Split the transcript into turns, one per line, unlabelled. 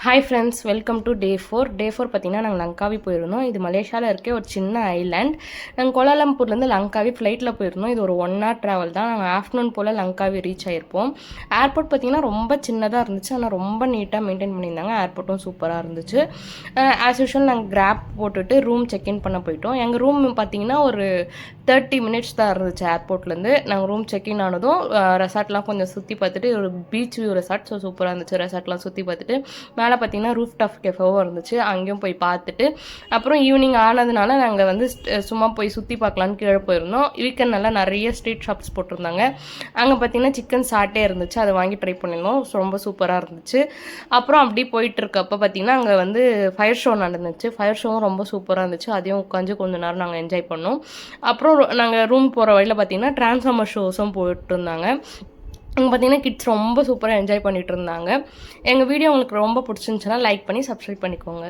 Hi friends, welcome to day 4. டே 4 பார்த்தீங்கன்னா நாங்கள் லங்காவி போயிருந்தோம். இது மலேசியாவில் இருக்க ஒரு சின்ன ஐலாண்ட். நாங்கள் கோலாலம்பூர்லேருந்து லங்காவி ஃப்ளைட்டில் போயிருந்தோம். இது ஒரு 1 hour ட்ராவல் தான். நாங்கள் ஆஃப்டர்நூன் போல் லங்காவி ரீச் ஆகிருப்போம். ஏர்போர்ட் பார்த்தீங்கன்னா ரொம்ப சின்னதாக இருந்துச்சு, ஆனால் ரொம்ப நீட்டாக மெயின்டைன் பண்ணியிருந்தாங்க. ஏர்போர்ட்டும் சூப்பராக இருந்துச்சு. ஆஸ் யூஷுவல் நாங்கள் கிராப் போட்டுட்டு ரூம் செக்இன் பண்ண போயிட்டோம். எங்கள் ரூம் பார்த்தீங்கன்னா ஒரு 30 minutes தான் இருந்துச்சு ஏர்போர்ட்லேருந்து. நாங்கள் ரூம் செக்இன் ஆனதும் ரெசார்ட்லாம் கொஞ்சம் சுற்றி பார்த்துட்டு, ஒரு பீச் வியூ ரெசார்ட், ஸோ சூப்பராக இருந்துச்சு. ரெசார்ட்லாம் சுற்றி பார்த்துட்டு மேலே பார்த்தீங்கன்னா ரூஃப் டாப் கெஃபேவும் இருந்துச்சு. அங்கேயும் போய் பார்த்துட்டு அப்புறம் ஈவினிங் ஆனதுனால நாங்கள் வந்து சும்மா போய் சுற்றி பார்க்கலான்னு கீழே போயிருந்தோம். வீக்கெண்ட் நல்லா நிறைய ஸ்ட்ரீட் ஷாப்ஸ் போட்டிருந்தாங்க. அங்கே பார்த்தீங்கன்னா சிக்கன் சாட்டே இருந்துச்சு, அதை வாங்கி ட்ரை பண்ணியிருந்தோம். ரொம்ப சூப்பராக இருந்துச்சு. அப்புறம் அப்படி போயிட்டு இருக்கப்போ பார்த்தீங்கன்னா அங்கே வந்து ஃபயர் ஷோ நடந்துச்சு. ஃபயர் ஷோவும் ரொம்ப சூப்பராக இருந்துச்சு. அதையும் உட்காந்து கொஞ்ச நேரம் நாங்கள் என்ஜாய் பண்ணோம். அப்புறம் நாங்கள் ரூம் போகிற வழியில் பார்த்தீங்கன்னா டிரான்ஸ்ஃபார்மர் ஷோஸும் போயிட்டு இருந்தாங்க. அங்கே பார்த்தீங்கன்னா கிட்ஸ் ரொம்ப சூப்பராக என்ஜாய் பண்ணிகிட்டு இருந்தாங்க. எங்கள் வீடியோ உங்களுக்கு ரொம்ப பிடிச்சிருந்துச்சுன்னா லைக் பண்ணி சப்ஸ்கிரைப் பண்ணிக்கோங்க.